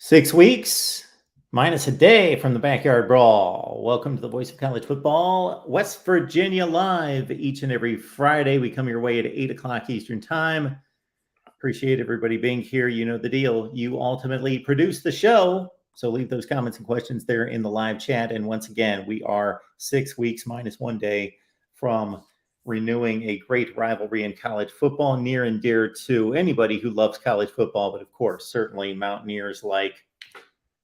6 weeks minus a day from the Backyard Brawl. Welcome to the Voice of College Football, West Virginia Live. Each and every Friday, we come your way at 8 o'clock Eastern Time. Appreciate everybody being here. You know the deal. You ultimately produce the show. So leave those comments and questions there in the live chat. And once again, we are 6 weeks minus 1 day from renewing a great rivalry in college football, near and dear to anybody who loves college football, but of course, certainly Mountaineers like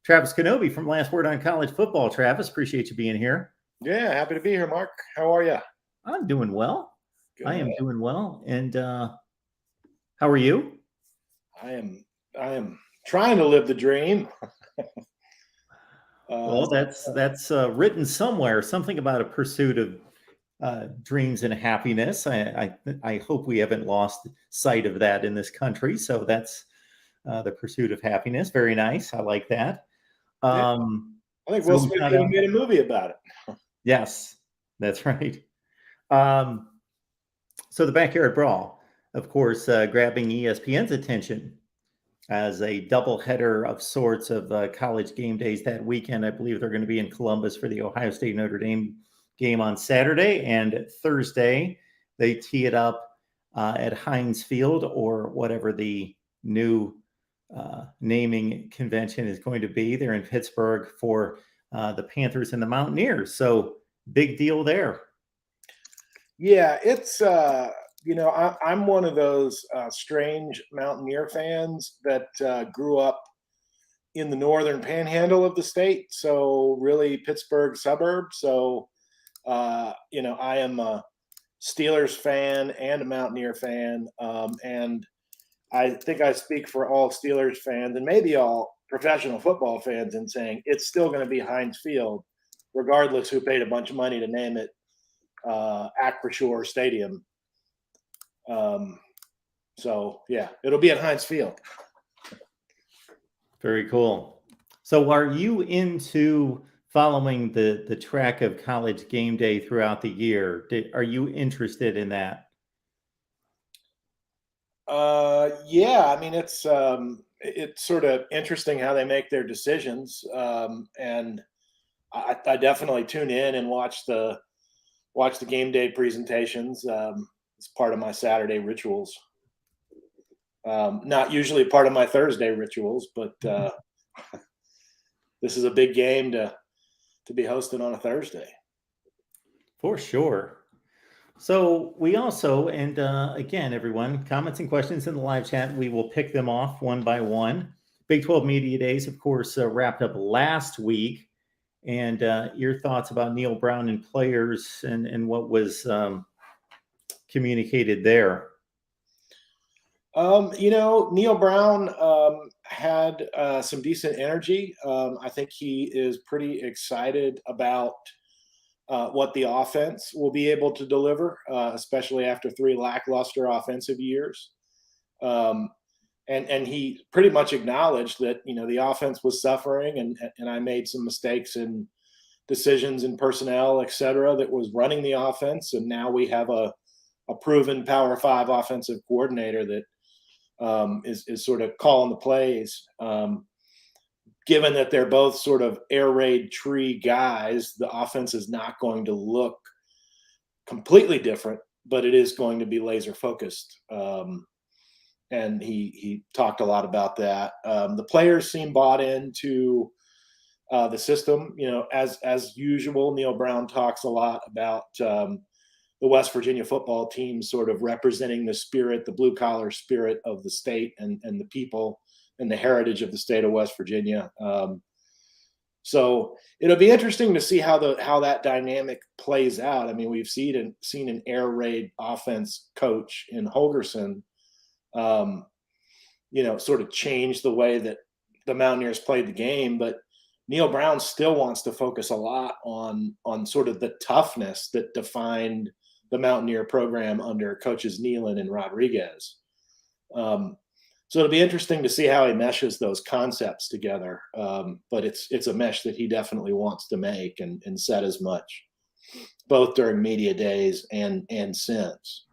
Travis Kenobi from Last Word on College Football. Travis, appreciate you being here. Yeah, happy to be here, Mark. How are you? I'm doing well. Good. I am doing well. And how are you? I am trying to live the dream. Well, that's written somewhere, something about a pursuit of dreams and happiness. I hope we haven't lost sight of that in this country. So that's the pursuit of happiness. Very nice. I like that. I think Will Smith even made a movie about it. Yes, that's right. So the Backyard Brawl, of course, grabbing ESPN's attention as a doubleheader of sorts of college game days that weekend. I believe they're going to be in Columbus for the Ohio State Notre Dame game on Saturday, and Thursday they tee it up at Heinz Field, or whatever the new naming convention is going to be. They're in Pittsburgh for the Panthers and the Mountaineers. So big deal there. Yeah, it's I'm one of those strange Mountaineer fans that grew up in the northern panhandle of the state, so really Pittsburgh suburb. So I am a Steelers fan and a Mountaineer fan, and I think I speak for all Steelers fans and maybe all professional football fans in saying it's still going to be Heinz Field, regardless who paid a bunch of money to name it Acrisure Stadium. So yeah, it'll be at Heinz Field. Very cool. So are you into following the track of college game day throughout the year? Are you interested in that? Yeah, I mean it's sort of interesting how they make their decisions, and I definitely tune in and watch the game day presentations. It's part of my Saturday rituals. Not usually part of my Thursday rituals, but this is a big game to be hosted on a Thursday. For sure. So we also, and again, everyone, comments and questions in the live chat, we will pick them off one by one. Big 12 Media Days, of course, wrapped up last week. And your thoughts about Neil Brown and players and what was communicated there? Neil Brown had some decent energy. I think he is pretty excited about what the offense will be able to deliver, especially after 3 lackluster offensive years. And he pretty much acknowledged that, the offense was suffering and I made some mistakes in decisions in personnel, et cetera, that was running the offense. And now we have a proven Power 5 offensive coordinator that is sort of calling the plays. Given that they're both sort of air raid tree guys, the offense is not going to look completely different, but it is going to be laser focused. And he talked a lot about that. The players seem bought into the system. As usual, Neil Brown talks a lot about the West Virginia football team sort of representing the spirit, the blue collar spirit of the state and the people and the heritage of the state of West Virginia. So it'll be interesting to see how that dynamic plays out. I mean, we've seen an air raid offense coach in Holgerson, sort of change the way that the Mountaineers played the game, but Neil Brown still wants to focus a lot on sort of the toughness that defined the Mountaineer program under coaches Nealon and Rodriguez. So it'll be interesting to see how he meshes those concepts together. But it's a mesh that he definitely wants to make and said as much, both during media days and since.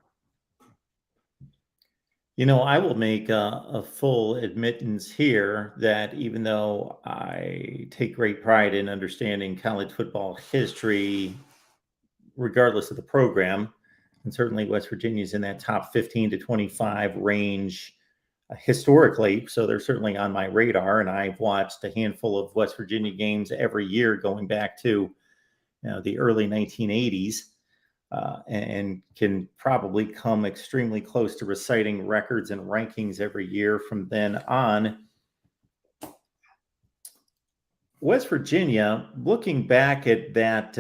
I will make a full admittance here that even though I take great pride in understanding college football history, regardless of the program, and certainly West Virginia's in that top 15 to 25 range historically, so they're certainly on my radar. And I've watched a handful of West Virginia games every year going back to the early 1980s. And can probably come extremely close to reciting records and rankings every year from then on. West Virginia, looking back at that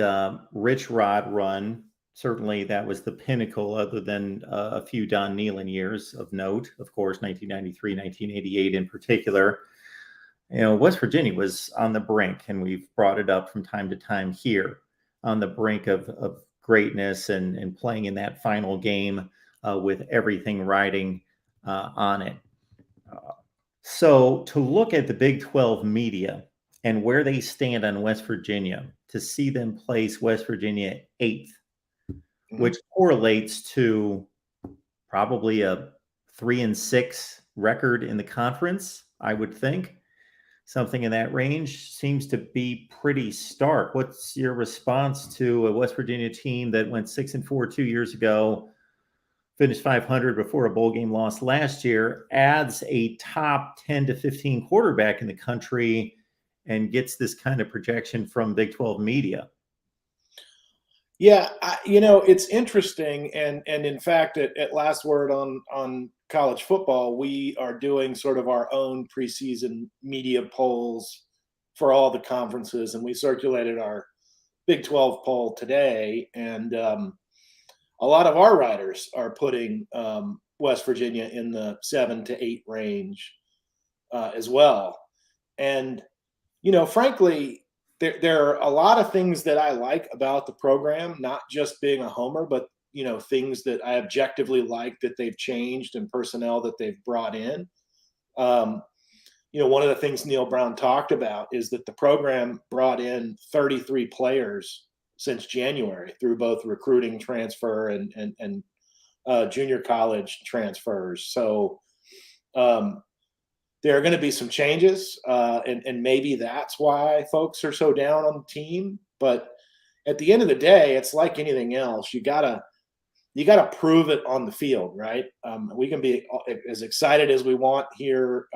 Rich Rod run, certainly that was the pinnacle, other than a few Don Nehlen years of note, of course, 1993, 1988 in particular. West Virginia was on the brink, and we've brought it up from time to time here, on the brink of greatness and playing in that final game with everything riding on it. So to look at the Big 12 media and where they stand on West Virginia, to see them place West Virginia 8th, which correlates to probably a 3-6 record in the conference, I would think. Something in that range seems to be pretty stark. What's your response to a West Virginia team that went 6-4 2 years ago, finished 500 before a bowl game loss last year, adds a top 10 to 15 quarterback in the country, and gets this kind of projection from Big 12 media? Yeah, it's interesting, and in fact, at Last Word on college football, we are doing sort of our own preseason media polls for all the conferences, and we circulated our Big 12 poll today, and a lot of our writers are putting West Virginia in the 7 to 8 range as well, and frankly, there are a lot of things that I like about the program, not just being a homer, but things that I objectively like that they've changed and personnel that they've brought in. One of the things Neil Brown talked about is that the program brought in 33 players since January through both recruiting, transfer, and junior college transfers. So there are going to be some changes, and maybe that's why folks are so down on the team. But at the end of the day, it's like anything else. You gotta prove it on the field, right? We can be as excited as we want here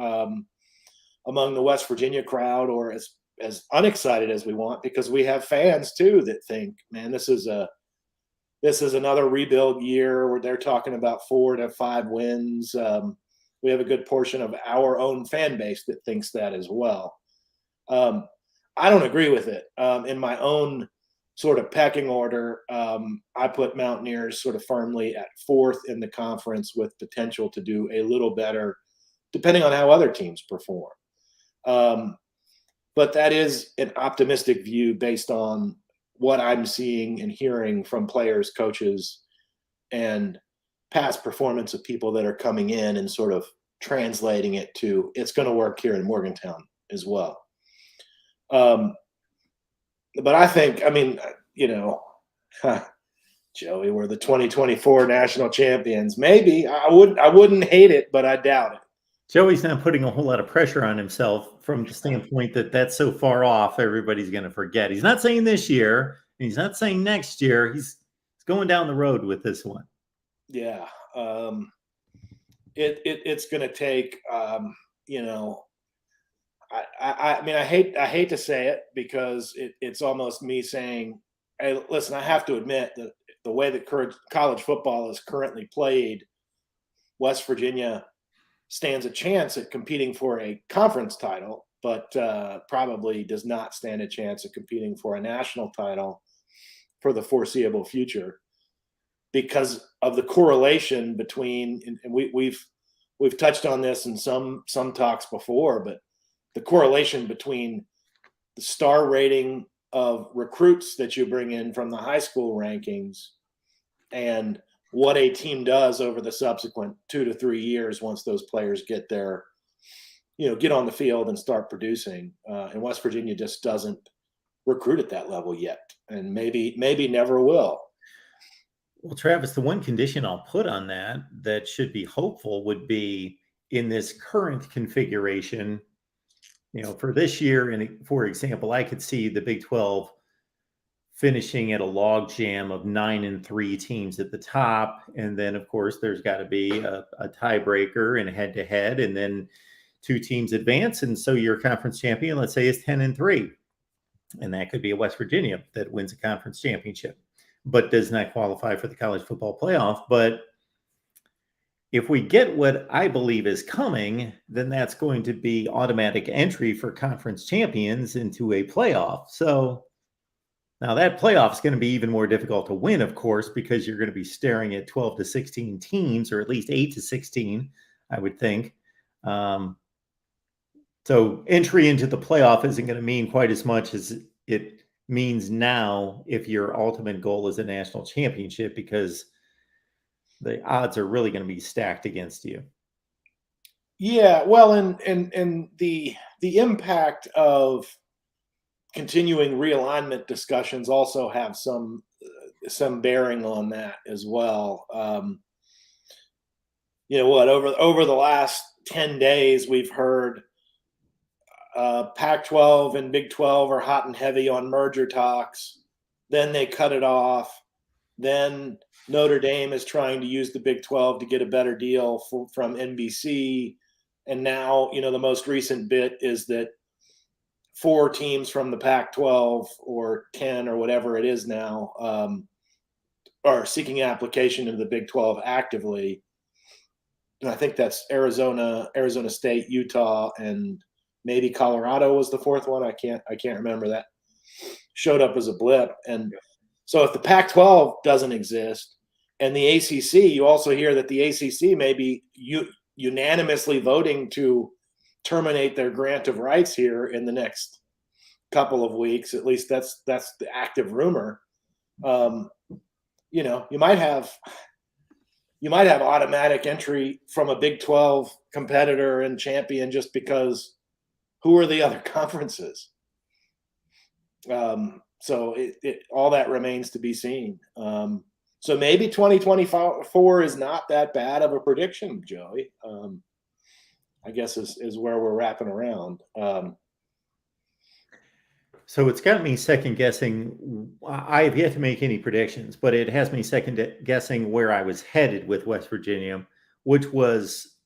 among the West Virginia crowd, or as unexcited as we want, because we have fans too that think, man, this is another rebuild year where they're talking about 4 to 5 wins. We have a good portion of our own fan base that thinks that as well. I don't agree with it. In my own sort of pecking order, I put Mountaineers sort of firmly at 4th in the conference, with potential to do a little better depending on how other teams perform. But that is an optimistic view based on what I'm seeing and hearing from players, coaches, and past performance of people that are coming in and sort of translating it to, it's going to work here in Morgantown as well. But I think, Joey, we're the 2024 national champions. Maybe I wouldn't hate it, but I doubt it. Joey's not putting a whole lot of pressure on himself from the standpoint that that's so far off, everybody's going to forget. He's not saying this year, and he's not saying next year. He's going down the road with this one. Yeah. It's going to take, I hate to say it, because it's almost me saying, hey, listen, I have to admit that the way that college football is currently played, West Virginia stands a chance at competing for a conference title, but probably does not stand a chance at competing for a national title for the foreseeable future, because of the correlation between, and we've touched on this in some talks before, but the correlation between the star rating of recruits that you bring in from the high school rankings and what a team does over the subsequent 2 to 3 years once those players get on the field and start producing. And West Virginia just doesn't recruit at that level yet, and maybe never will. Well, Travis, the one condition I'll put on that should be hopeful would be in this current configuration, for this year, and for example, I could see the Big 12 finishing at a logjam of 9-3 teams at the top. And then, of course, there's got to be a tiebreaker and head to head, and then two teams advance. And so your conference champion, let's say, is 10-3. And that could be a West Virginia that wins a conference championship, but does not qualify for the college football playoff. But if we get what I believe is coming, then that's going to be automatic entry for conference champions into a playoff. So now that playoff is going to be even more difficult to win, of course, because you're going to be staring at 12 to 16 teams, or at least 8 to 16, I would think. So entry into the playoff isn't going to mean quite as much as it means now if your ultimate goal is a national championship, because the odds are really going to be stacked against you. Yeah, well, and the impact of continuing realignment discussions also have some bearing on that as well. Over the last 10 days, we've heard Pac-12 and Big 12 are hot and heavy on merger talks. Then they cut it off. Then Notre Dame is trying to use the Big 12 to get a better deal from NBC. And now, the most recent bit is that 4 teams from the Pac-12, or 10 or whatever it is now, are seeking application into the Big 12 actively. And I think that's Arizona State, Utah, and maybe Colorado was the 4th one. I can't remember. That showed up as a blip. And so if the Pac-12 doesn't exist, and the ACC, you also hear that the ACC may be unanimously voting to terminate their grant of rights here in the next couple of weeks. At least that's the active rumor. You might have automatic entry from a Big 12 competitor and champion, just because who are the other conferences? So all that remains to be seen. So maybe 2024 is not that bad of a prediction, Joey. I guess is where we're wrapping around. So it's got me second guessing. I have yet to make any predictions, but it has me second guessing where I was headed with West Virginia, which was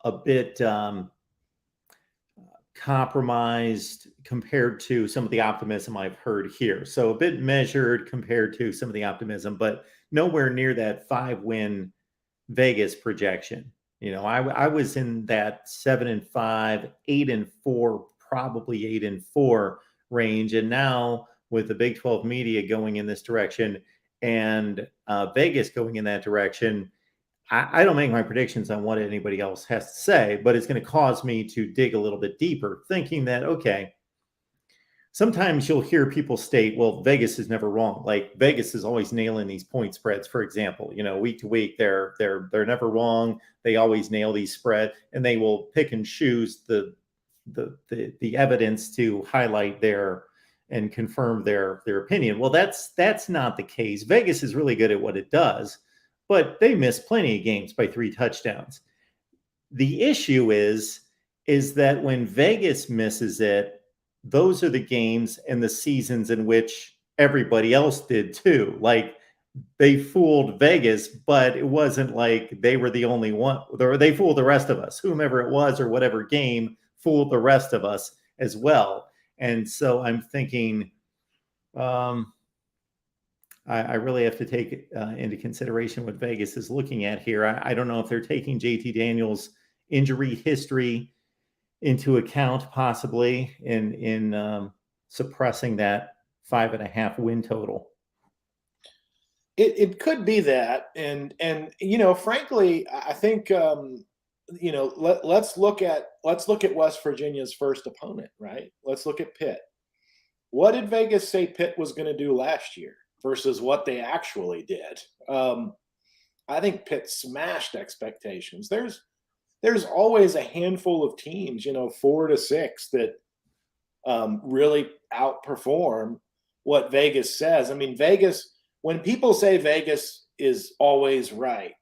a bit compromised compared to some of the optimism I've heard here. So a bit measured compared to some of the optimism, but nowhere near that 5-win Vegas projection. I was in that 7-5, 8-4, probably 8-4 range. And now with the Big 12 media going in this direction and Vegas going in that direction, I don't make my predictions on what anybody else has to say, but it's going to cause me to dig a little bit deeper, thinking that, okay, sometimes you'll hear people state, well, Vegas is never wrong. Like Vegas is always nailing these point spreads, for example. Week to week, they're never wrong. They always nail these spread, and they will pick and choose the evidence to highlight and confirm their opinion. Well, that's not the case. Vegas is really good at what it does, but they miss plenty of games by 3 touchdowns. The issue is that when Vegas misses it, those are the games and the seasons in which everybody else did too. Like they fooled Vegas, but it wasn't like they were the only one. They fooled the rest of us, whomever it was, or whatever game fooled the rest of us as well. And so I'm thinking, I really have to take into consideration what Vegas is looking at here. I don't know if they're taking JT Daniels' injury history into account, possibly in suppressing that 5.5 win total. It could be that, and frankly, I think let's look at West Virginia's first opponent, right? Let's look at Pitt. What did Vegas say Pitt was going to do last year versus what they actually did? I think Pitt smashed expectations. There's always a handful of teams, 4 to 6, that really outperform what Vegas says. I mean, Vegas when people say Vegas is always right,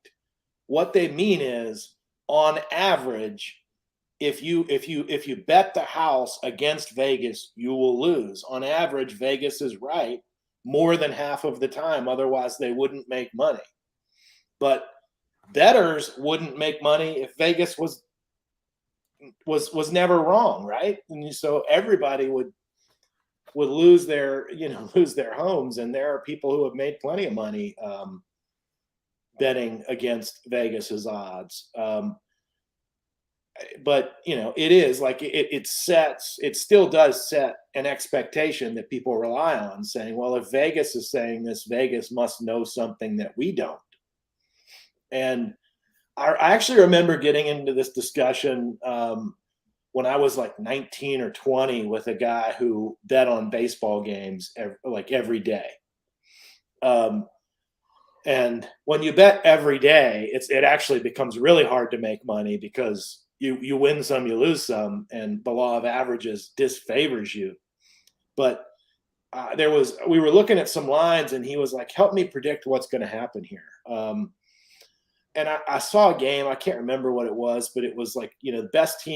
what they mean is, on average, if you bet the house against Vegas, you will lose. On average, Vegas is right more than half of the time. Otherwise, they wouldn't make money. But bettors wouldn't make money if Vegas was never wrong, right? And so everybody would lose their lose their homes, and there are people who have made plenty of money betting against Vegas's odds. But it is like it still does set an expectation that people rely on, saying, well, if Vegas is saying this, Vegas must know something that we don't. And I actually remember getting into this discussion when I was like 19 or 20 with a guy who bet on baseball games every day. And when you bet every day, it actually becomes really hard to make money, because you win some, you lose some, and the law of averages disfavors you. But we were looking at some lines, and he was like, help me predict what's going to happen here. And I saw a game, I can't remember what it was, but it was like, best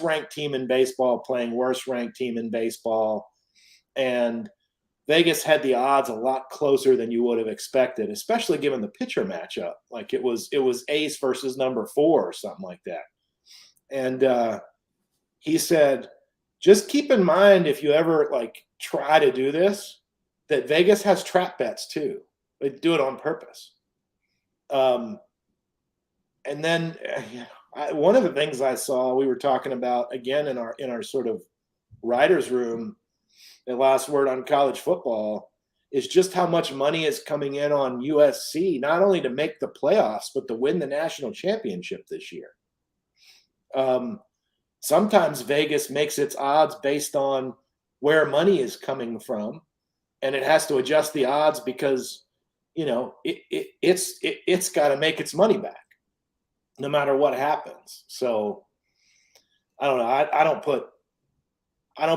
ranked team in baseball playing worst ranked team in baseball. And Vegas had the odds a lot closer than you would have expected, especially given the pitcher matchup. Like it was ace versus number 4 or something like that. And he said, just keep in mind, if you ever try to do this, that Vegas has trap bets too. They do it on purpose. And then one of the things I saw, we were talking about again in our sort of writers' room, the last word on college football, is just how much money is coming in on USC, not only to make the playoffs, but to win the national championship this year. Sometimes Vegas makes its odds based on where money is coming from, and it has to adjust the odds because, it's got to make its money back no matter what happens. So I don't know. I don't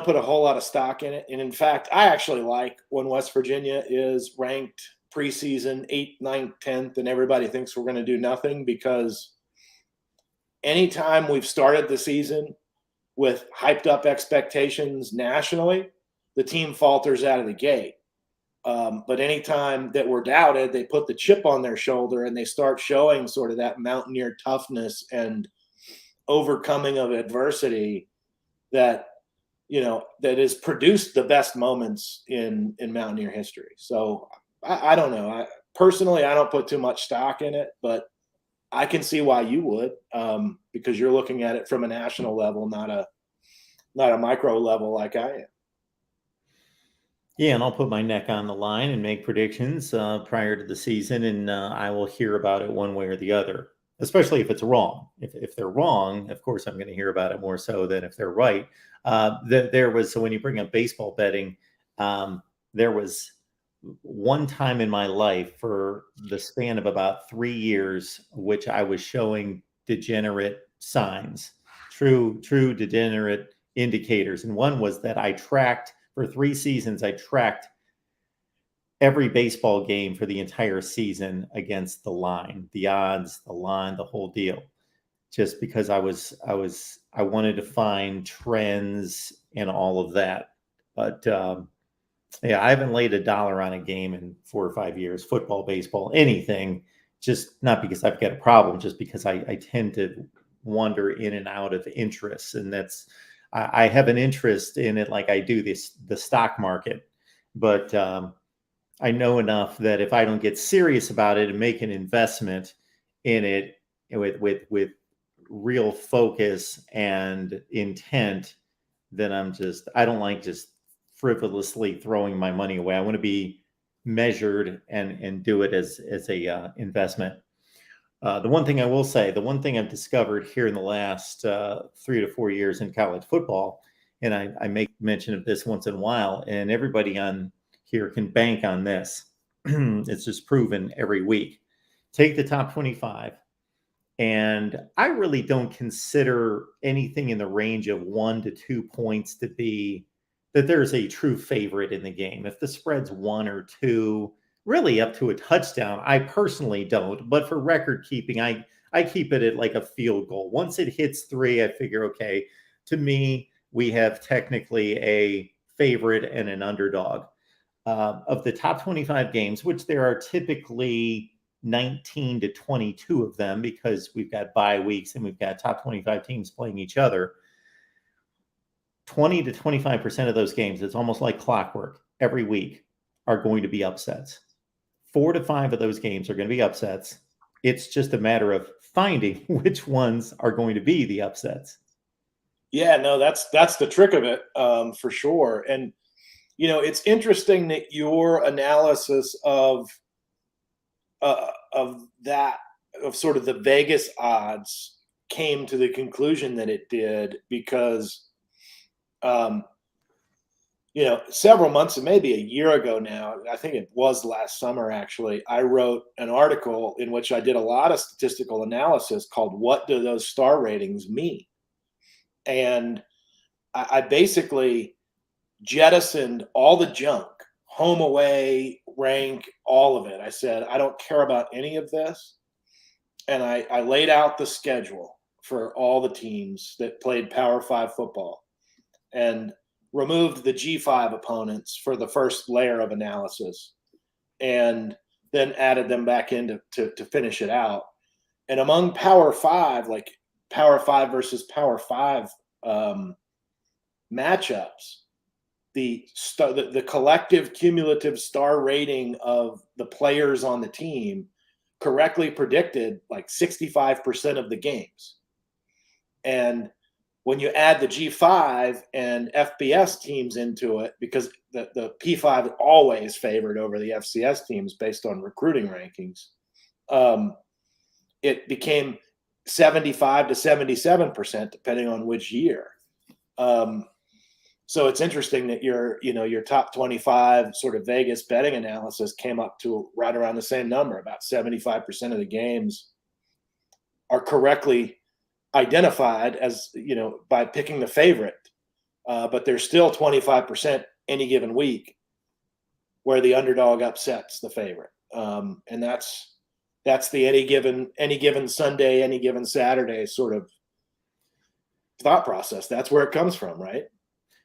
put a whole lot of stock in it. And in fact, I actually like when West Virginia is ranked preseason 8th, 9th, 10th, and everybody thinks we're going to do nothing, because anytime we've started the season with hyped up expectations nationally, the team falters out of the gate. But anytime that we're doubted, they put the chip on their shoulder and they start showing sort of that Mountaineer toughness and overcoming of adversity that has produced the best moments in Mountaineer history. So I don't know. Personally, I don't put too much stock in it, but I can see why you would, because you're looking at it from a national level, not a micro level like I am. Yeah, and I'll put my neck on the line and make predictions prior to the season, and I will hear about it one way or the other, especially if it's wrong. If they're wrong, of course, I'm going to hear about it more so than if they're right. So when you bring up baseball betting, there was one time in my life for the span of about 3 years, which I was showing degenerate signs, true degenerate indicators. And one was that for 3 seasons, I tracked every baseball game for the entire season against the line, the odds, the line, the whole deal, just because I wanted to find trends and all of that. But yeah, I haven't laid $1 on a game in 4 or 5 years, football, baseball, anything, just not because I've got a problem, just because I tend to wander in and out of interests. And I have an interest in it like I do the stock market, but I know enough that if I don't get serious about it and make an investment in it with real focus and intent, then I don't like just frivolously throwing my money away. I want to be measured and do it as a investment. The one thing I will say, the one thing I've discovered here in the last 3 to 4 years in college football, and I make mention of this once in a while, and everybody on here can bank on this. It's just proven every week. Take the top 25, and I really don't consider anything in the range of 1 to 2 points to be that there's a true favorite in the game. If the spread's 1 or 2, really up to a touchdown. I personally don't, but for record keeping, I keep it at like a field goal. Once it hits 3, I figure, okay, to me, we have technically a favorite and an underdog. Of the top 25 games, which there are typically 19 to 22 of them because we've got bye weeks and we've got top 25 teams playing each other. 20 to 25% of those games, it's almost like clockwork every week, are going to be upsets. 4 to 5 of those games are going to be upsets. It's just a matter of finding which ones are going to be the upsets. Yeah, no, that's the trick of it, for sure. And it's interesting that your analysis of that, of sort of the Vegas odds, came to the conclusion that it did because, several months, maybe a year ago now, I think it was last summer actually, I wrote an article in which I did a lot of statistical analysis called "What Do Those Star Ratings Mean?" And I basically jettisoned all the junk, home, away, rank, all of it. I said, I don't care about any of this. And I laid out the schedule for all the teams that played Power 5 football and removed the G5 opponents for the first layer of analysis and then added them back in to finish it out. And among Power 5, like Power 5 versus Power 5 matchups, the collective cumulative star rating of the players on the team correctly predicted like 65% of the games. And when you add the G5 and FBS teams into it, because the P5 always favored over the FCS teams based on recruiting rankings, it became 75 to 77%, depending on which year. So it's interesting that your top 25 sort of Vegas betting analysis came up to right around the same number. About 75% of the games are correctly identified as, by picking the favorite. But there's still 25% any given week where the underdog upsets the favorite. And that's the any given Sunday, any given Saturday sort of thought process. That's where it comes from, right?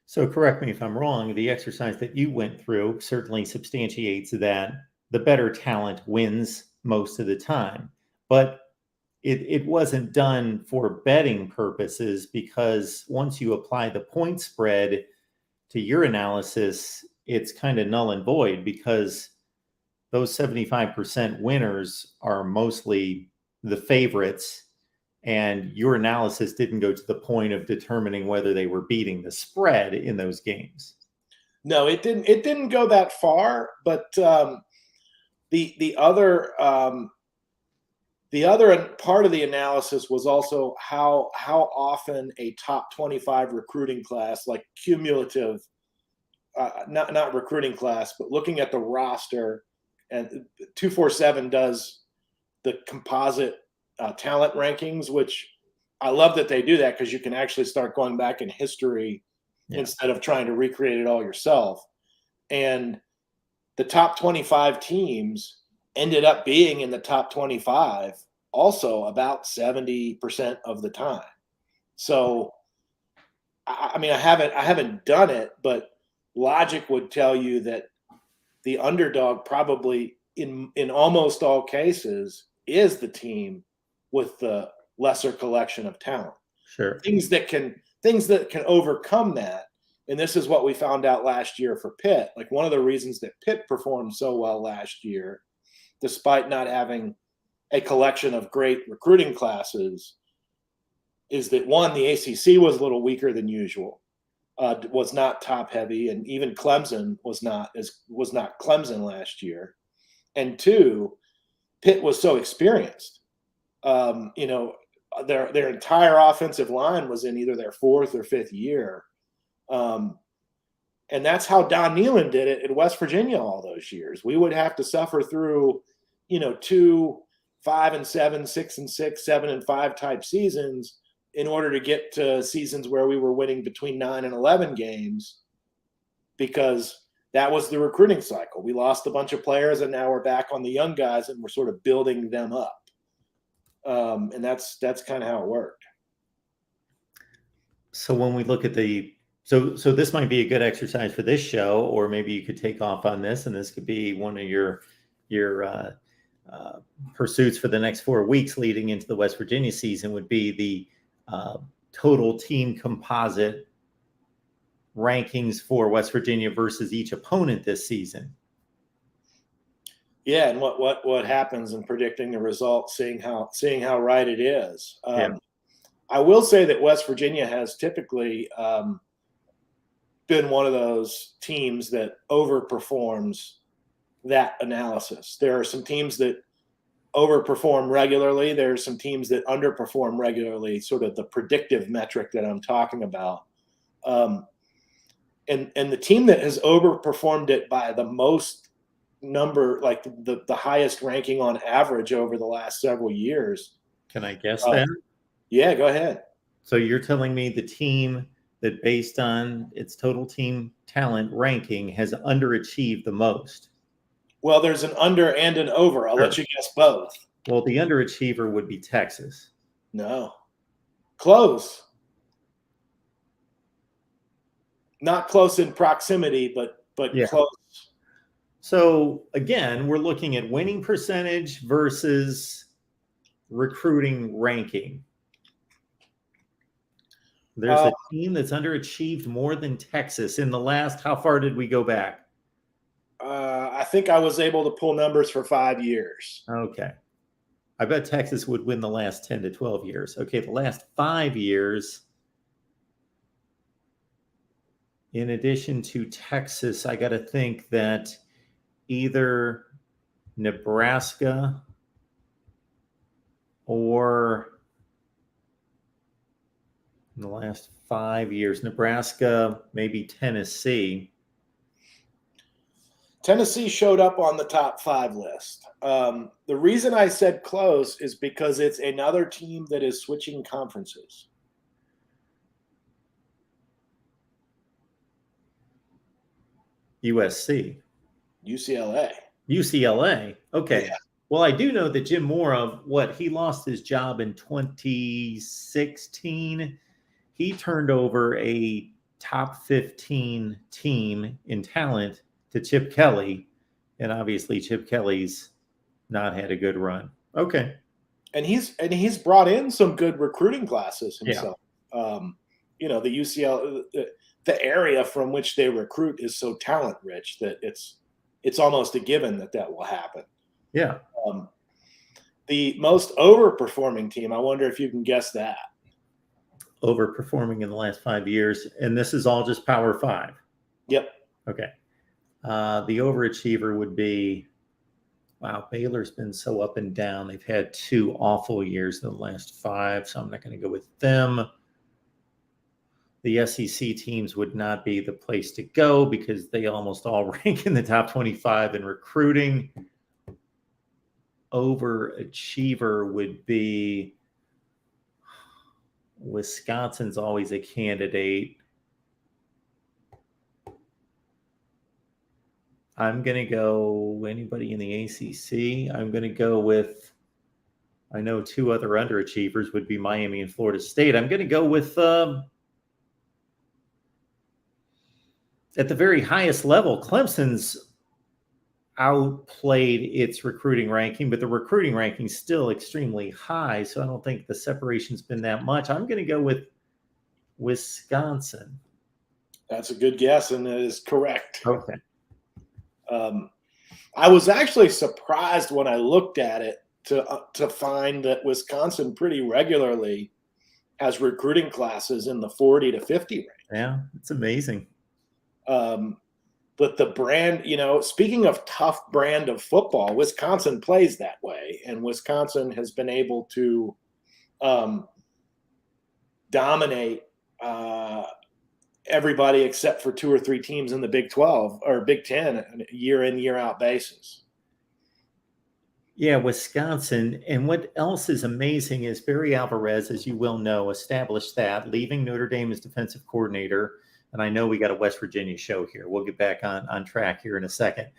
So correct me if I'm wrong, the exercise that you went through certainly substantiates that the better talent wins most of the time. But it wasn't done for betting purposes, because once you apply the point spread to your analysis, it's kind of null and void, because those 75% winners are mostly the favorites. And your analysis didn't go to the point of determining whether they were beating the spread in those games. No, it didn't. It didn't go that far. But the other part of the analysis was also how often a top 25 recruiting class, like cumulative, not recruiting class, but looking at the roster, and 247 does the composite talent rankings, which I love that they do that, because you can actually start going back in history instead of trying to recreate it all yourself. And the top 25 teams ended up being in the top 25 also about 70% of the time. So, I mean, I haven't done it, but logic would tell you that the underdog probably in almost all cases is the team with the lesser collection of talent. Sure. Things that can overcome that. And this is what we found out last year for Pitt. Like, one of the reasons that Pitt performed so well last year, despite not having a collection of great recruiting classes, is that, one, the ACC was a little weaker than usual, was not top heavy, and even Clemson was not Clemson last year. And two, Pitt was so experienced. Their entire offensive line was in either their fourth or fifth year. And that's how Don Nehlen did it at West Virginia all those years. We would have to suffer through, 2 5-7, 6-6, 7-5 type seasons in order to get to seasons where we were winning between 9 and 11 games, because that was the recruiting cycle. We lost a bunch of players, and now we're back on the young guys, and we're sort of building them up. And that's kind of how it worked. So when we look at so this might be a good exercise for this show, or maybe you could take off on this, and this could be one of your pursuits for the next 4 weeks leading into the West Virginia season would be the total team composite rankings for West Virginia versus each opponent this season. Yeah, and what happens in predicting the results, seeing how right it is. I will say that West Virginia has typically been one of those teams that overperforms that analysis. There are some teams that overperform regularly. There are some teams that underperform regularly, sort of the predictive metric that I'm talking about. And the team that has overperformed it by the most number, like the highest ranking on average over the last several years. Can I guess that? Yeah, go ahead. So you're telling me the team that, based on its total team talent ranking, has underachieved the most? Well, there's an under and an over. I'll let you guess both. Well, the underachiever would be Texas. No. Close. Not close in proximity, but yeah. Close. So again, we're looking at winning percentage versus recruiting ranking. There's a team that's underachieved more than Texas in the last, how far did we go back? I think I was able to pull numbers for 5 years. Okay. I bet Texas would win the last 10 to 12 years. Okay, the last 5 years, in addition to Texas, I got to think that either Nebraska or, in the last 5 years, Nebraska, maybe Tennessee. Tennessee showed up on the top 5 list. The reason I said close is because it's another team that is switching conferences. USC. UCLA. Okay. Yeah. Well, I do know that Jim Mora, he lost his job in 2016. He turned over a top 15 team in talent to Chip Kelly, and obviously Chip Kelly's not had a good run. Okay. And he's brought in some good recruiting classes himself. Yeah. The UCLA, the area from which they recruit is so talent rich that it's almost a given that will happen. Yeah. The most overperforming team, I wonder if you can guess that. Overperforming in the last 5 years, and this is all just Power 5. Yep. Okay. The overachiever would be, wow, Baylor's been so up and down. They've had 2 awful years in the last 5, so I'm not going to go with them. The SEC teams would not be the place to go because they almost all rank in the top 25 in recruiting. Overachiever would be, Wisconsin's always a candidate. I'm going to go anybody in the ACC. I'm going to go with, I know 2 other underachievers would be Miami and Florida State. I'm going to go with, at the very highest level, Clemson's outplayed its recruiting ranking, but the recruiting ranking is still extremely high, so I don't think the separation's been that much. I'm going to go with Wisconsin. That's a good guess, and it is correct. Okay. I was actually surprised when I looked at it to find that Wisconsin pretty regularly has recruiting classes in the 40 to 50 range. Yeah, it's amazing. But the brand, speaking of tough brand of football, Wisconsin plays that way, and Wisconsin has been able to dominate everybody except for 2 or 3 teams in the Big 12 or Big 10 on a year in, year out basis. Yeah, Wisconsin. And what else is amazing is Barry Alvarez, as you well know, established that, leaving Notre Dame as defensive coordinator, and I know we got a West Virginia show here. We'll get back on track here in a second.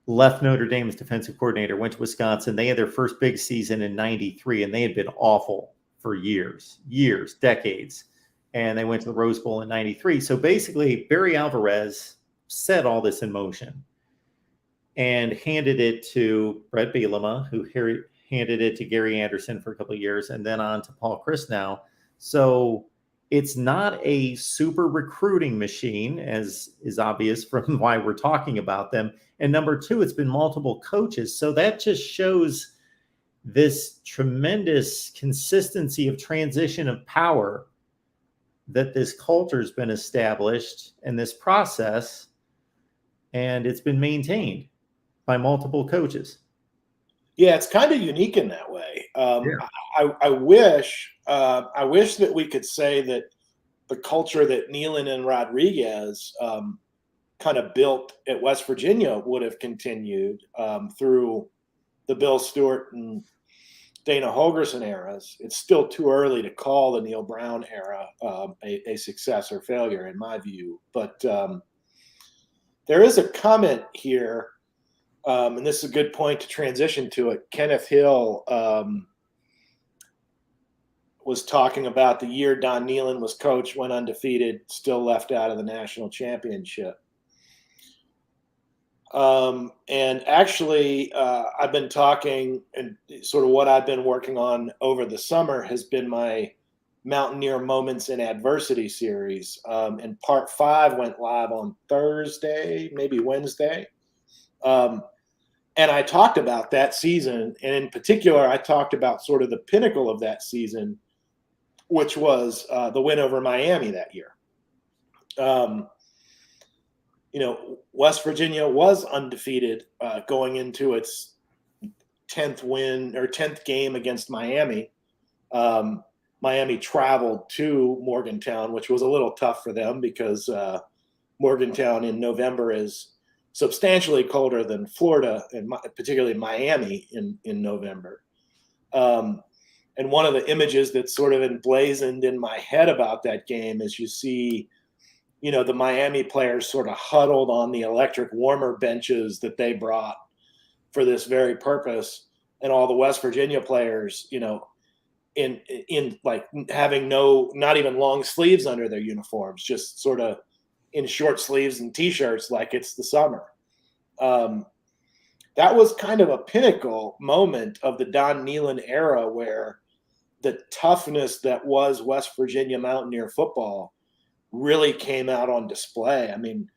Left Notre Dame as defensive coordinator, went to Wisconsin. They had their first big season in '93, and they had been awful for years, decades. And they went to the Rose Bowl in '93. So basically, Barry Alvarez set all this in motion and handed it to Brett Bielema, who handed it to Gary Anderson for a couple of years, and then on to Paul Chris now. So it's not a super recruiting machine, as is obvious from why we're talking about them. And number two, it's been multiple coaches. So that just shows this tremendous consistency of transition of power that this culture has been established in this process, and it's been maintained by multiple coaches. Yeah, it's kind of unique in that way. I wish that we could say that the culture that Neyland and Rodriguez kind of built at West Virginia would have continued through the Bill Stewart and Dana Holgerson eras. It's still too early to call the Neil Brown era a success or failure, in my view. But there is a comment here, and this is a good point to transition to it. Kenneth Hill was talking about the year Don Neyland was coach, went undefeated, still left out of the national championship. And actually, I've been talking, and sort of what I've been working on over the summer has been my Mountaineer Moments in Adversity series. And part 5 went live on Thursday, maybe Wednesday. And I talked about that season. And in particular, I talked about sort of the pinnacle of that season, which was the win over Miami that year. West Virginia was undefeated going into its 10th win or 10th game against Miami. Miami traveled to Morgantown, which was a little tough for them because Morgantown in November is substantially colder than Florida, and particularly Miami in November. And one of the images that's sort of emblazoned in my head about that game is you see, the Miami players sort of huddled on the electric warmer benches that they brought for this very purpose. And all the West Virginia players, in like having not even long sleeves under their uniforms, just sort of in short sleeves and t-shirts like it's the summer. That was kind of a pinnacle moment of the Don Neyland era, where the toughness that was West Virginia Mountaineer football really came out on display. I mean,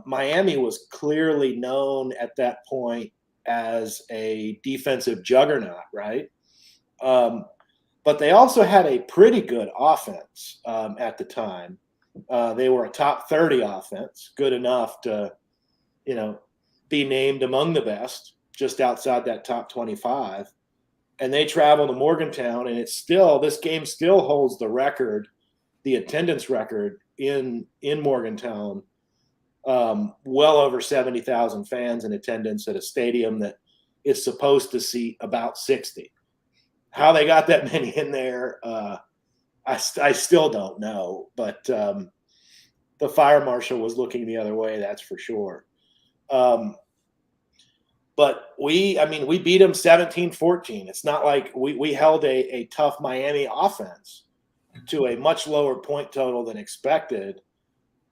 Miami was clearly known at that point as a defensive juggernaut, right? But they also had a pretty good offense at the time. They were a top 30 offense, good enough to, be named among the best, just outside that top 25. And they travel to Morgantown, and this game still holds the record, the attendance record in Morgantown. Well over 70,000 fans in attendance at a stadium that is supposed to seat about 60. How they got that many in there, I still don't know. But the fire marshal was looking the other way, that's for sure. But we beat them 17-14. It's not like we held a tough Miami offense to a much lower point total than expected,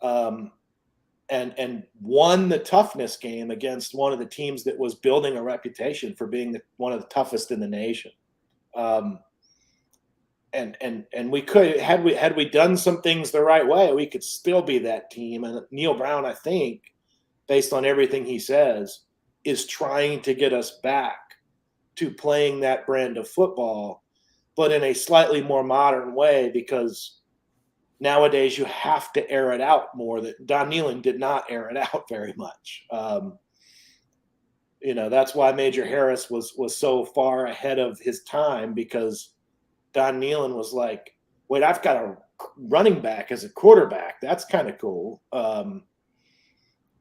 and won the toughness game against one of the teams that was building a reputation for being one of the toughest in the nation. And we could, had we done some things the right way, we could still be that team. And Neil Brown, I think, based on everything he says, is trying to get us back to playing that brand of football, but in a slightly more modern way, because nowadays you have to air it out more. That Don Neyland did not air it out very much. That's why Major Harris was so far ahead of his time, because Don Neyland was like, wait, I've got a running back as a quarterback. That's kind of cool.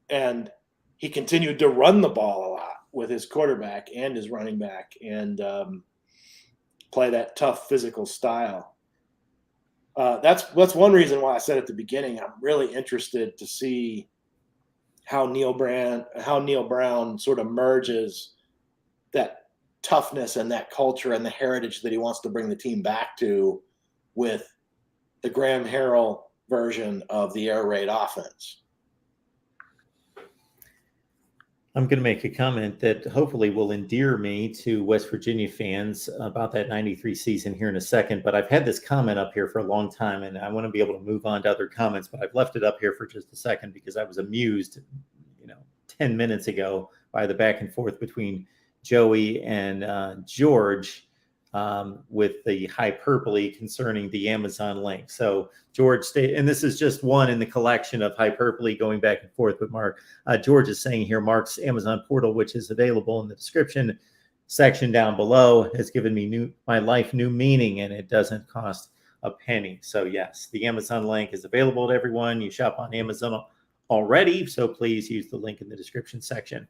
And he continued to run the ball a lot with his quarterback and his running back, and play that tough physical style. That's one reason why I said at the beginning I'm really interested to see how Neil Brown sort of merges that toughness and that culture and the heritage that he wants to bring the team back to with the Graham Harrell version of the air raid offense. I'm going to make a comment that hopefully will endear me to West Virginia fans about that 93 season here in a second. But I've had this comment up here for a long time, and I want to be able to move on to other comments. But I've left it up here for just a second because I was amused, 10 minutes ago by the back and forth between Joey and George with the hyperbole concerning the Amazon link. So George, and this is just one in the collection of hyperbole going back and forth with Mark. George is saying here, Mark's Amazon portal, which is available in the description section down below, has given me my life new meaning, and it doesn't cost a penny. So yes, the Amazon link is available to everyone. You shop on Amazon already, so please use the link in the description section.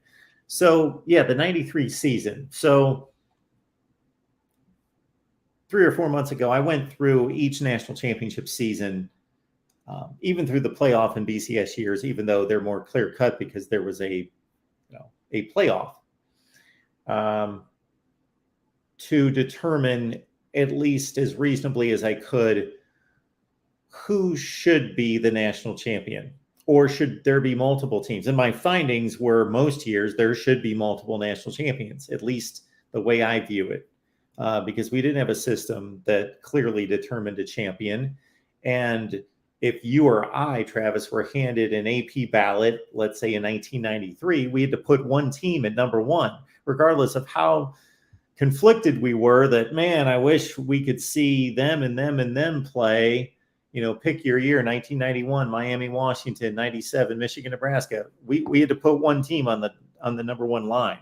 So yeah, the 93 season. So 3 or 4 months ago, I went through each national championship season, even through the playoff and BCS years, even though they're more clear cut because there was a playoff, to determine at least as reasonably as I could who should be the national champion, or should there be multiple teams. And my findings were most years there should be multiple national champions, at least the way I view it. Because we didn't have a system that clearly determined a champion. And if you or I, Travis, were handed an AP ballot, let's say in 1993, we had to put one team at number one, regardless of how conflicted we were that, man, I wish we could see them and them and them play. Pick your year, 1991, Miami, Washington, 97, Michigan, Nebraska. We had to put one team on the number one line.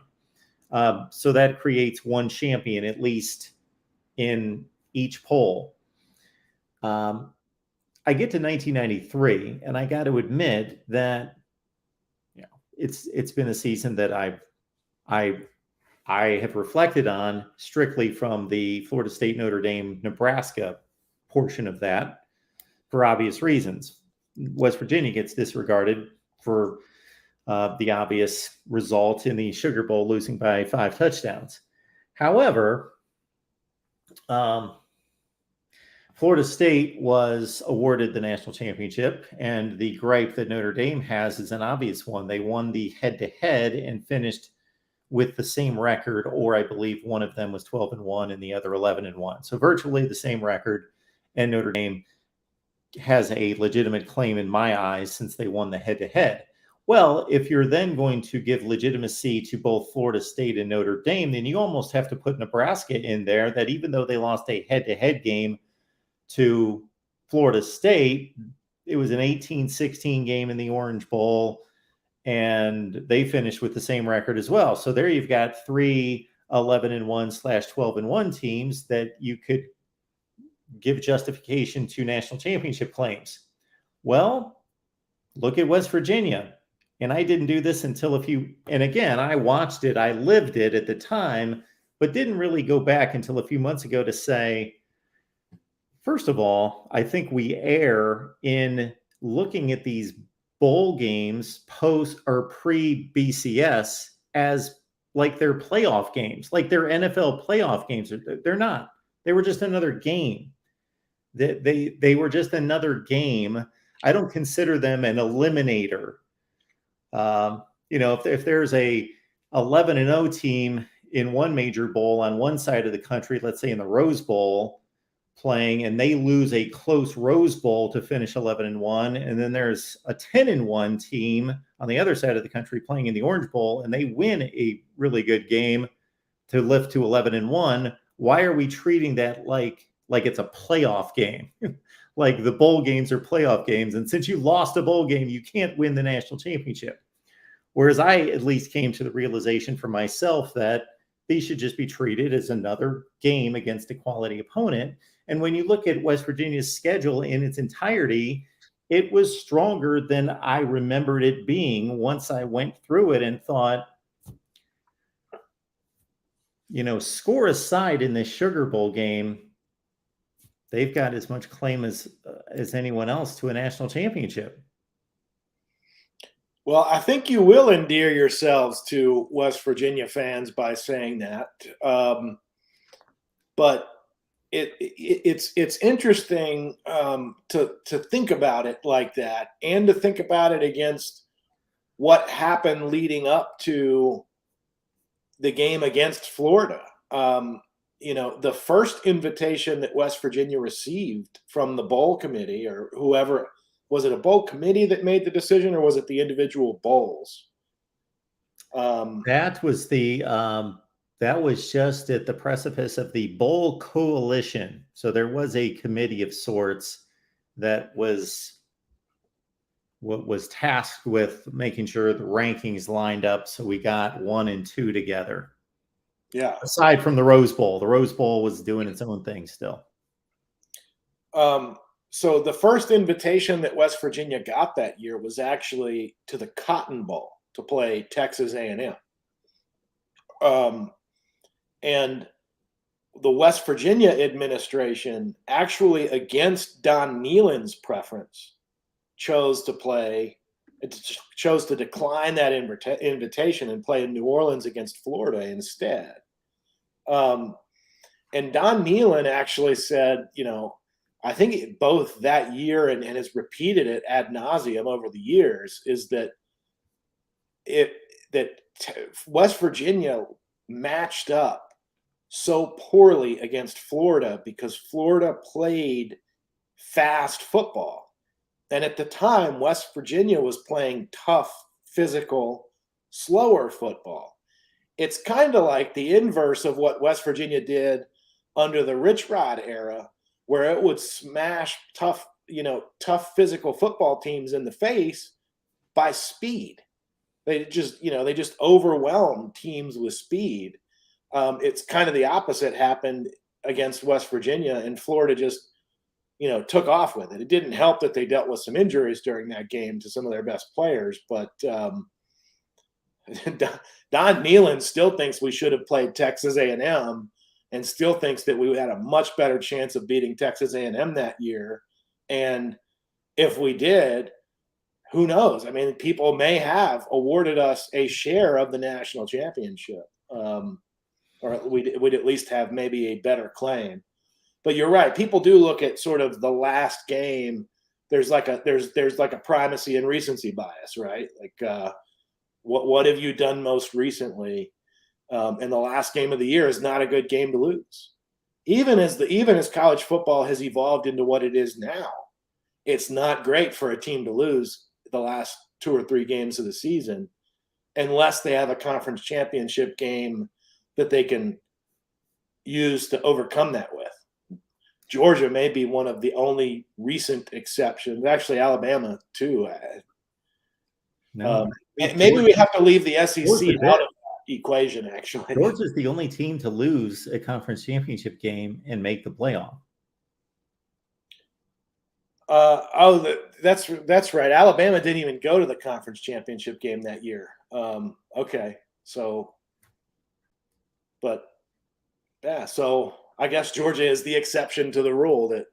So that creates one champion, at least in each poll. I get to 1993, and I got to admit that it's been a season that I have reflected on strictly from the Florida State, Notre Dame, Nebraska portion of that for obvious reasons. West Virginia gets disregarded for the obvious result in the Sugar Bowl, losing by 5 touchdowns. However, Florida State was awarded the national championship, and the gripe that Notre Dame has is an obvious one. They won the head-to-head and finished with the same record, or I believe one of them was 12-1 and the other 11-1. So virtually the same record, and Notre Dame has a legitimate claim in my eyes since they won the head-to-head. Well, if you're then going to give legitimacy to both Florida State and Notre Dame, then you almost have to put Nebraska in there, that even though they lost a head-to-head game to Florida State, it was an 18-16 game in the Orange Bowl, and they finished with the same record as well. So there you've got 3 11-1/12-1 teams that you could give justification to national championship claims. Well, look at West Virginia. And I didn't do this until and again, I watched it, I lived it at the time, but didn't really go back until a few months ago to say, first of all, I think we err in looking at these bowl games post or pre-BCS as like they're playoff games, like they're NFL playoff games. They're not. They were just another game. They were just another game. I don't consider them an eliminator. If there's a 11-0 team in one major bowl on one side of the country, let's say in the Rose Bowl playing, and they lose a close Rose Bowl to finish 11-1, and then there's a 10-1 team on the other side of the country playing in the Orange Bowl, and they win a really good game to lift to 11-1. Why are we treating that like it's a playoff game? Like the bowl games are playoff games, and since you lost a bowl game, you can't win the national championship. Whereas I at least came to the realization for myself that these should just be treated as another game against a quality opponent. And when you look at West Virginia's schedule in its entirety, it was stronger than I remembered it being once I went through it and thought, score aside in this Sugar Bowl game, they've got as much claim as anyone else to a national championship. Well, I think you will endear yourselves to West Virginia fans by saying that. But it's interesting to think about it like that, and to think about it against what happened leading up to the game against Florida. The first invitation that West Virginia received from the bowl committee, or whoever, was it a bowl committee that made the decision, or was it the individual bowls? That was just at the precipice of the bowl coalition. So there was a committee of sorts that was tasked with making sure the rankings lined up. So we got 1 and 2 together. Yeah. Aside from the Rose Bowl was doing its own thing still. So the first invitation that West Virginia got that year was actually to the Cotton Bowl to play Texas A&M. And the West Virginia administration, actually against Don Nehlen's preference, chose to decline that invitation and play in New Orleans against Florida instead. And Don Nehlen actually said, I think both that year and has repeated it ad nauseum over the years, is that West Virginia matched up so poorly against Florida because Florida played fast football. And at the time, West Virginia was playing tough, physical, slower football. It's kind of like the inverse of what West Virginia did under the Rich Rod era, where it would smash tough physical football teams in the face by speed. They just overwhelmed teams with speed. It's kind of the opposite happened against West Virginia, and Florida just took off with it. It didn't help that they dealt with some injuries during that game to some of their best players, but Don Nehlen still thinks we should have played Texas A&M, and still thinks that we had a much better chance of beating Texas A&M that year. And if we did, who knows? I mean, people may have awarded us a share of the national championship, or we'd at least have maybe a better claim. But you're right. People do look at sort of the last game. There's like a primacy and recency bias, right? Like, what have you done most recently? And the last game of the year is not a good game to lose. Even as college football has evolved into what it is now, it's not great for a team to lose the last 2 or 3 games of the season, unless they have a conference championship game that they can use to overcome that with. Georgia may be one of the only recent exceptions. Actually, Alabama too. Maybe we have to leave the SEC out of that equation. Actually, Georgia's the only team to lose a conference championship game and make the playoff. That's right. Alabama didn't even go to the conference championship game that year. Okay, so, but yeah, so I guess Georgia is the exception to the rule. That.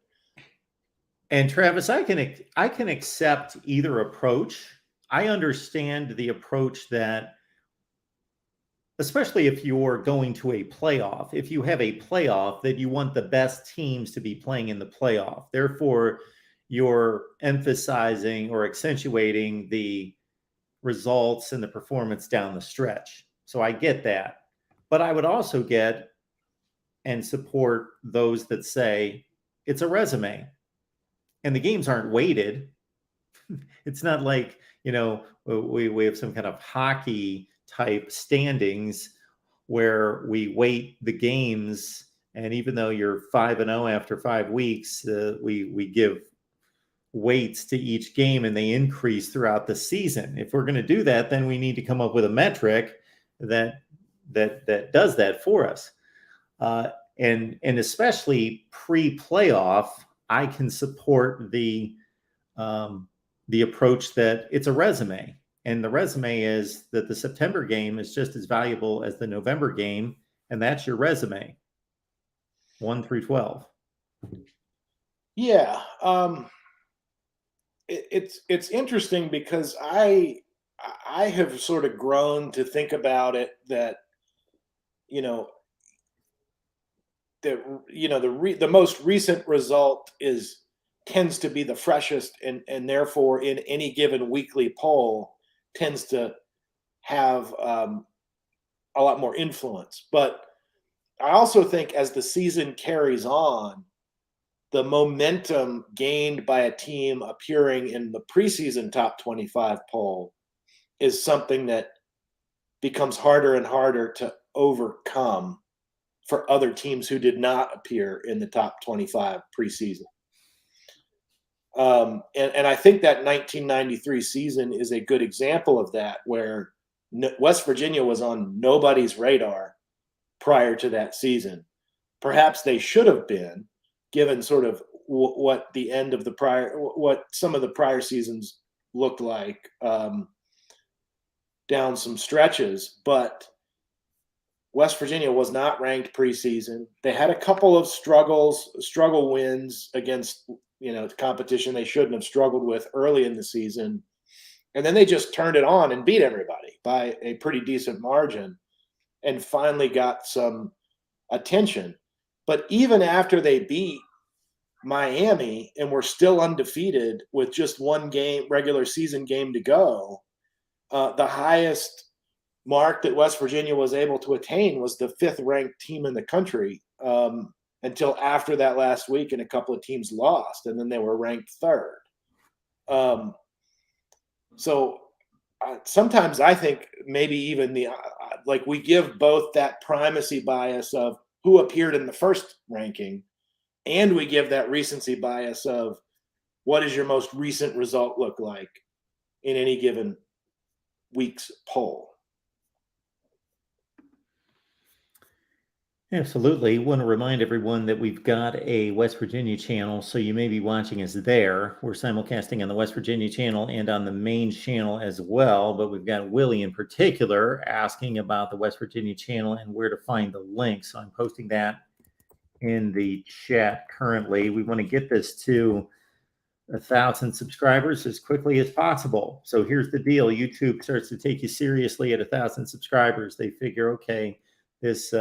And Travis, I can accept either approach. I understand the approach that, especially if you're going to a playoff, if you have a playoff, that you want the best teams to be playing in the playoff. Therefore, you're emphasizing or accentuating the results and the performance down the stretch. So I get that. But I would also get and support those that say it's a resume and the games aren't weighted. It's not like, we have some kind of hockey type standings where we weight the games. And even though you're 5-0 after 5 weeks, we give weights to each game and they increase throughout the season. If we're going to do that, then we need to come up with a metric that does that for us. And especially pre-playoff, I can support the approach that it's a resume. And the resume is that the September game is just as valuable as the November game, and that's your resume, 1 through 12. Yeah, it's interesting because I have sort of grown to think about it that you know that the most recent result is tends to be the freshest, and therefore in any given weekly poll tends to have a lot more influence. But I also think as the season carries on, the momentum gained by a team appearing in the preseason top 25 poll is something that becomes harder and harder to overcome for other teams who did not appear in the top 25 preseason. And I think that 1993 season is a good example of that, where West Virginia was on nobody's radar prior to that season. Perhaps they should have been, given sort of what the end of the what some of the prior seasons looked like down some stretches. But West Virginia was not ranked preseason. They had a couple of struggle wins against competition they shouldn't have struggled with early in the season, and then they just turned it on and beat everybody by a pretty decent margin, and finally got some attention. But even after they beat Miami and were still undefeated with just one regular season game to go, the highest mark that West Virginia was able to attain was the 5th ranked team in the country, until after that last week, and a couple of teams lost, and then they were ranked 3rd. So sometimes I think maybe even like we give both that primacy bias of who appeared in the first ranking, and we give that recency bias of what does your most recent result look like in any given week's poll. Absolutely. Want to remind everyone that we've got a West Virginia channel, so you may be watching us there. We're simulcasting on the West Virginia channel and on the main channel as well, but we've got Willie in particular asking about the West Virginia channel and where to find the link. So I'm posting that in the chat currently. We want to get this to 1,000 subscribers as quickly as possible. So here's the deal. YouTube starts to take you seriously at 1,000 subscribers. They figure, okay, this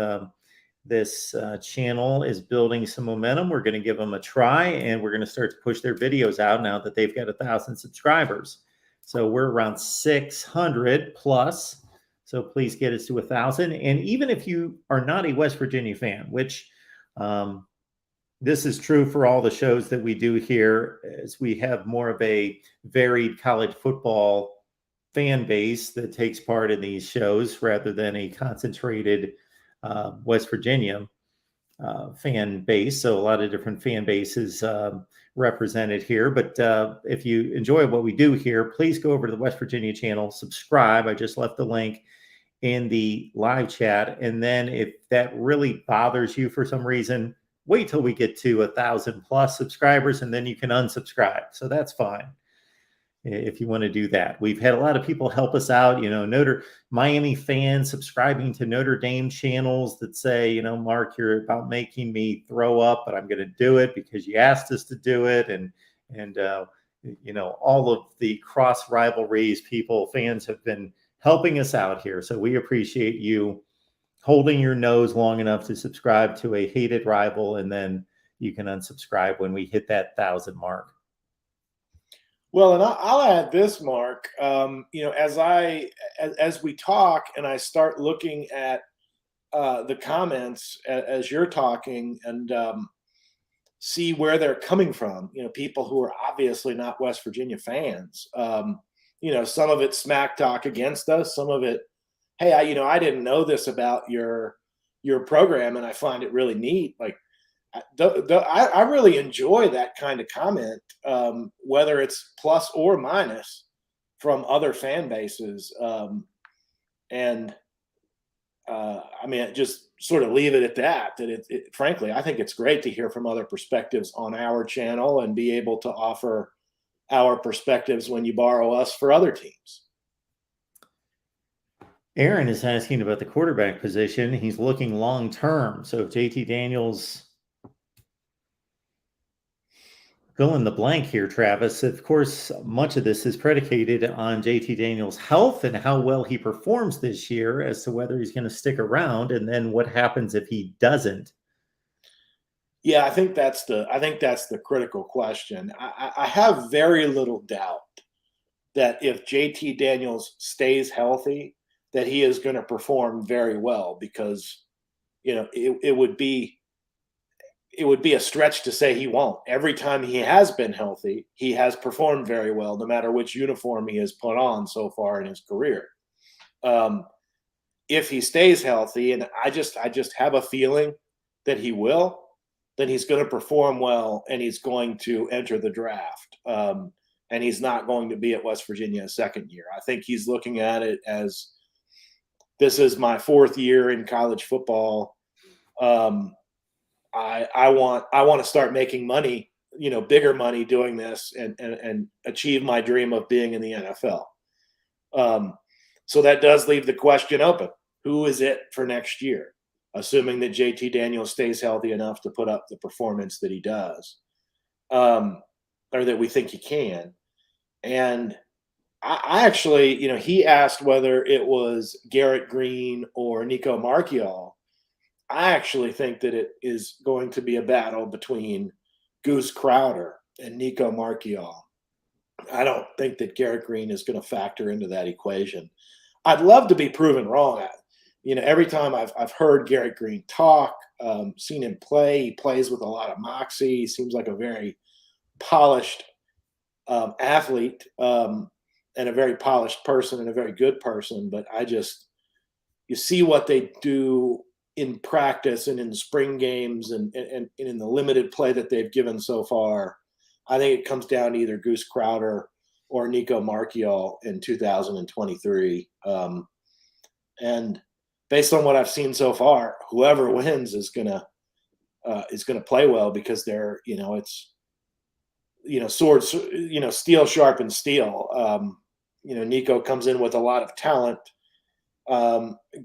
channel is building some momentum. We're going to give them a try, and we're going to start to push their videos out now that they've got 1,000 subscribers. So we're around 600 plus. So please get us to 1,000. And even if you are not a West Virginia fan, which this is true for all the shows that we do here, as we have more of a varied college football fan base that takes part in these shows rather than a concentrated West Virginia fan base. So a lot of different fan bases represented here. But if you enjoy what we do here, please go over to the West Virginia channel, subscribe. I just left the link in the live chat. And then if that really bothers you for some reason, wait till we get to 1,000 plus subscribers, and then you can unsubscribe. So that's fine if you want to do that. We've had a lot of people help us out, Miami fans subscribing to Notre Dame channels that say, Mark, you're about making me throw up, but I'm going to do it because you asked us to do it. And all of the cross rivalries, fans have been helping us out here. So we appreciate you holding your nose long enough to subscribe to a hated rival, and then you can unsubscribe when we hit that 1,000 mark. Well, and I'll add this, Mark. As we talk and I start looking at the comments as you're talking, and see where they're coming from, people who are obviously not West Virginia fans. Some of it smack talk against us, some of it, hey, I didn't know this about your program, and I find it really neat. Like, I really enjoy that kind of comment, whether it's plus or minus from other fan bases. Just sort of leave it at that. Frankly, I think it's great to hear from other perspectives on our channel and be able to offer our perspectives when you borrow us for other teams. Aaron is asking about the quarterback position. He's looking long term. So if JT Daniels fill in the blank here, Travis. Of course, much of this is predicated on JT Daniels' health and how well he performs this year as to whether he's going to stick around, and then what happens if he doesn't. Yeah, I think that's the critical question. I have very little doubt that if JT Daniels stays healthy, that he is going to perform very well, because it would be a stretch to say he won't. Every time he has been healthy, he has performed very well, no matter which uniform he has put on so far in his career. If he stays healthy, and I just have a feeling that he will, then he's going to perform well, and he's going to enter the draft. And he's not going to be at West Virginia a second year. I think he's looking at it as, this is my fourth year in college football. I want to start making money, bigger money doing this, and achieve my dream of being in the NFL. So that does leave the question open. Who is it for next year? Assuming that JT Daniels stays healthy enough to put up the performance that he does, or that we think he can. And I actually, he asked whether it was Garrett Green or Nico Marchiol. I actually think that it is going to be a battle between Goose Crowder and Nico Marchiol. I don't think that Garrett Green is going to factor into that equation. I'd love to be proven wrong. Every time I've heard Garrett Green talk, seen him play, he plays with a lot of moxie. He seems like a very polished athlete, and a very polished person, and a very good person. But you see what they do in practice and in spring games, and in the limited play that they've given so far. I think it comes down to either Goose Crowder or Nico Marchiol in 2023. And based on what I've seen so far, whoever wins is gonna play well, because they're, it's, swords, steel sharpens steel. Nico comes in with a lot of talent.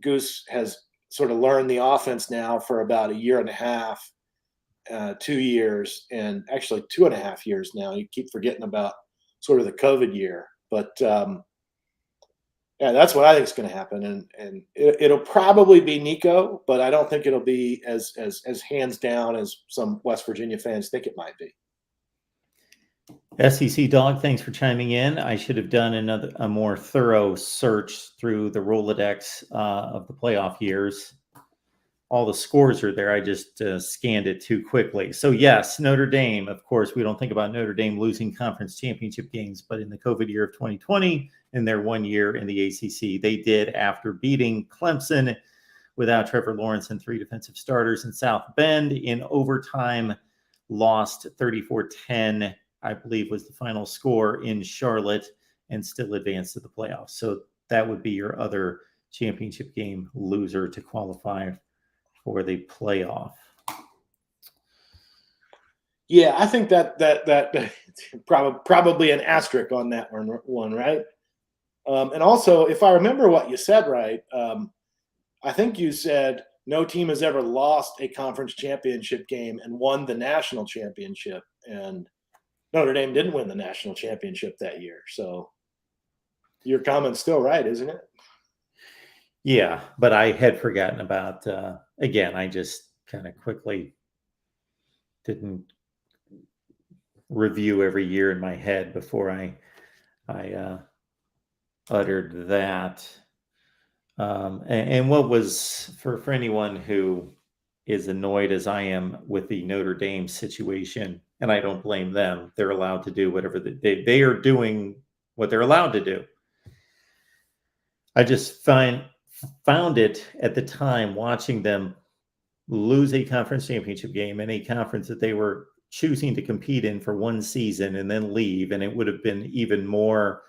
Goose has sort of learned the offense now for about a year and a half, 2 years, and actually 2.5 years now. You keep forgetting about sort of the COVID year, but yeah, that's what I think is going to happen, and it'll probably be Nico, but I don't think it'll be as hands down as some West Virginia fans think it might be. SEC Dog, thanks for chiming in. I should have done a more thorough search through the Rolodex of the playoff years. All the scores are there. I just scanned it too quickly. So yes, Notre Dame, of course, we don't think about Notre Dame losing conference championship games, but in the COVID year of 2020, in their 1 year in the ACC, they did, after beating Clemson without Trevor Lawrence and 3 defensive starters in South Bend in overtime, lost 34-10, I believe was the final score in Charlotte, and still advanced to the playoffs. So that would be your other championship game loser to qualify for the playoff. Yeah, I think that probably an asterisk on that one, right? And also, if I remember what you said right, I think you said no team has ever lost a conference championship game and won the national championship, and Notre Dame didn't win the national championship that year. So your comment's still right, isn't it? Yeah, but I had forgotten about, again, I just kind of quickly didn't review every year in my head before I uttered that. And what was, for anyone who is annoyed as I am with the Notre Dame situation, and I don't blame them, they're allowed to do whatever they are doing what they're allowed to do. I just found it at the time, watching them lose a conference championship game in a conference that they were choosing to compete in for one season and then leave. And it would have been even more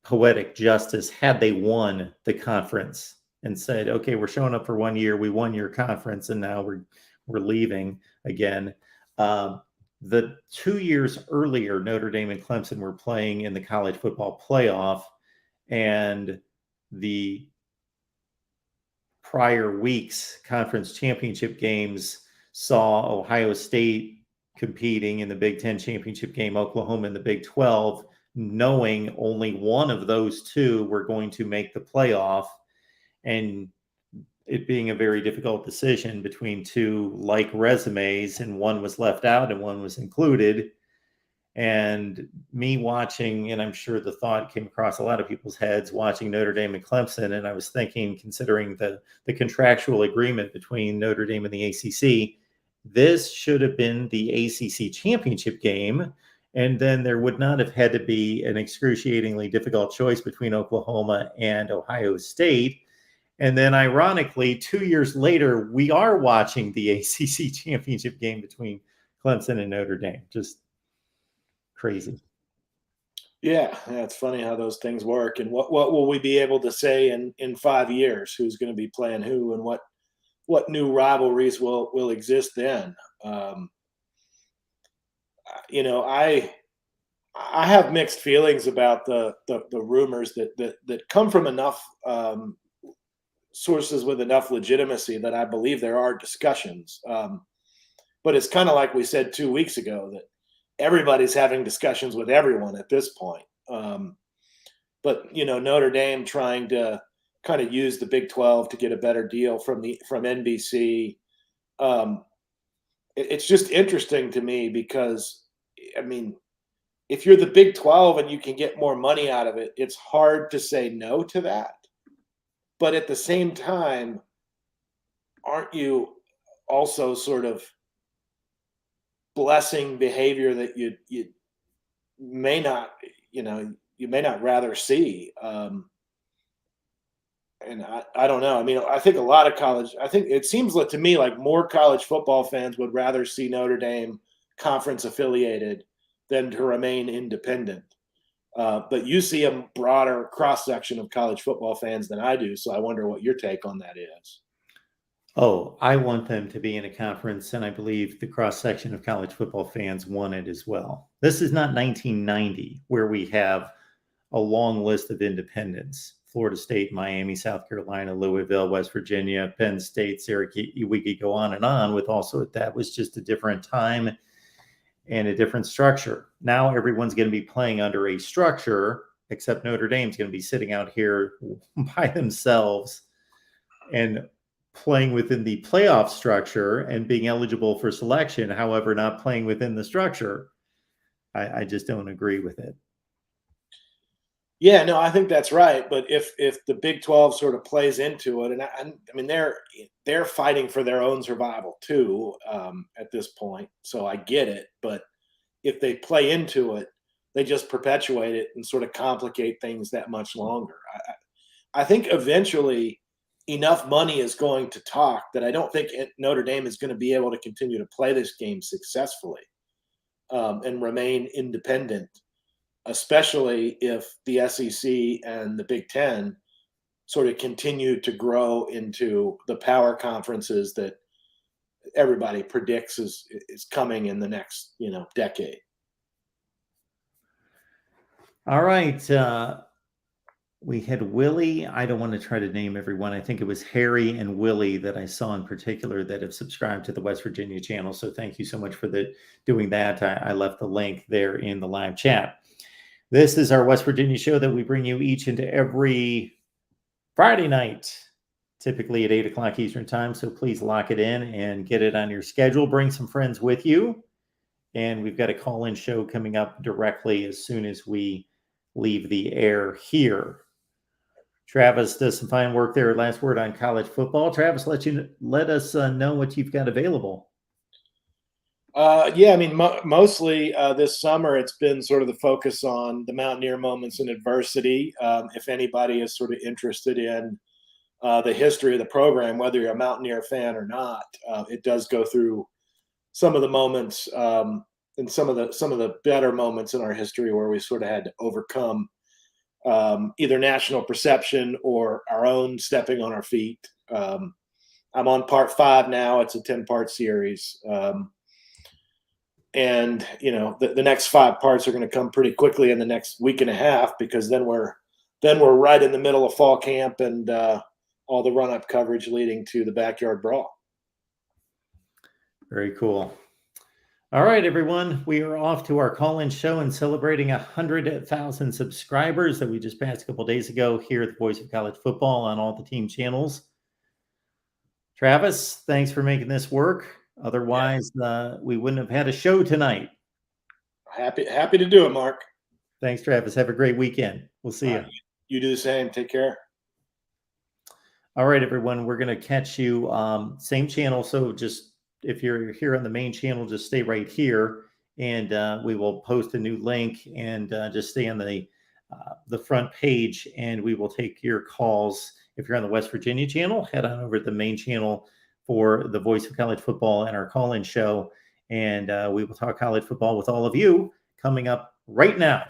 poetic justice had they won the conference and said, okay, we're showing up for 1 year. We won your conference, and now we're leaving again. The 2 years earlier, Notre Dame and Clemson were playing in the college football playoff, and the prior week's conference championship games saw Ohio State competing in the Big Ten championship game, Oklahoma in the Big 12, knowing only one of those two were going to make the playoff, and it being a very difficult decision between two like resumes, and one was left out and one was included. And me watching, and I'm sure the thought came across a lot of people's heads watching Notre Dame and Clemson. And I was thinking, considering the contractual agreement between Notre Dame and the ACC, this should have been the ACC championship game. And then there would not have had to be an excruciatingly difficult choice between Oklahoma and Ohio State. And then ironically, 2 years later, we are watching the ACC championship game between Clemson and Notre Dame. Just crazy. Yeah, it's funny how those things work. And what will we be able to say in 5 years? Who's going to be playing who, and what new rivalries will exist then? I have mixed feelings about the rumors that come from enough sources with enough legitimacy that I believe there are discussions. But it's kind of like we said 2 weeks ago, that everybody's having discussions with everyone at this point. But Notre Dame trying to kind of use the Big 12 to get a better deal from NBC. It's just interesting to me because, I mean, if you're the Big 12 and you can get more money out of it, it's hard to say no to that. But at the same time, aren't you also sort of blessing behavior that you may not, you may not rather see? And I don't know. I mean, I think it seems like to me like more college football fans would rather see Notre Dame conference affiliated than to remain independent. But you see a broader cross section of college football fans than I do. So I wonder what your take on that is. Oh, I want them to be in a conference, and I believe the cross section of college football fans want it as well. This is not 1990, where we have a long list of independents: Florida State, Miami, South Carolina, Louisville, West Virginia, Penn State, Syracuse. We could go on, with also that was just a different time and a different structure. Now everyone's going to be playing under a structure, except Notre Dame's going to be sitting out here by themselves and playing within the playoff structure and being eligible for selection, however, not playing within the structure. I just don't agree with it. Yeah, no, I think that's right. But if the Big 12 sort of plays into it, and I mean they're fighting for their own survival too at this point, so I get it. But if they play into it, they just perpetuate it and sort of complicate things that much longer. I think eventually enough money is going to talk that I don't think Notre Dame is going to be able to continue to play this game successfully and remain independent, especially if the SEC and the Big Ten sort of continue to grow into the power conferences that everybody predicts is coming in the next, decade. All right. We had Willie. I don't want to try to name everyone. I think it was Harry and Willie that I saw in particular that have subscribed to the West Virginia channel. So thank you so much for doing that. I left the link there in the live chat. This is our West Virginia show that we bring you each and every Friday night, typically at 8 o'clock Eastern time. So please lock it in and get it on your schedule. Bring some friends with you. And we've got a call-in show coming up directly as soon as we leave the air here. Travis does some fine work there. Last word on college football. Travis, let us know what you've got available. Yeah, I mean, mostly this summer, it's been sort of the focus on the Mountaineer moments in adversity. If anybody is sort of interested in the history of the program, whether you're a Mountaineer fan or not, it does go through some of the moments and some of the better moments in our history where we sort of had to overcome either national perception or our own stepping on our feet. I'm on part 5 now. It's a 10-part series. And the next 5 parts are going to come pretty quickly in the next week and a half, because then we're right in the middle of fall camp and all the run-up coverage leading to the Backyard Brawl. Very cool. All right, everyone. We are off to our call-in show and celebrating 100,000 subscribers that we just passed a couple days ago here at the Voice of College Football on all the team channels. Travis, thanks for making this work. Otherwise, we wouldn't have had a show tonight. Happy to do it, Mark. Thanks, Travis. Have a great weekend. We'll see you. You do the same. Take care. All right, everyone. We're going to catch you same channel. So just if you're here on the main channel, just stay right here, and we will post a new link, and just stay on the front page, and we will take your calls. If you're on the West Virginia channel, head on over to the main channel for the Voice of College Football and our call-in show, and we will talk college football with all of you coming up right now.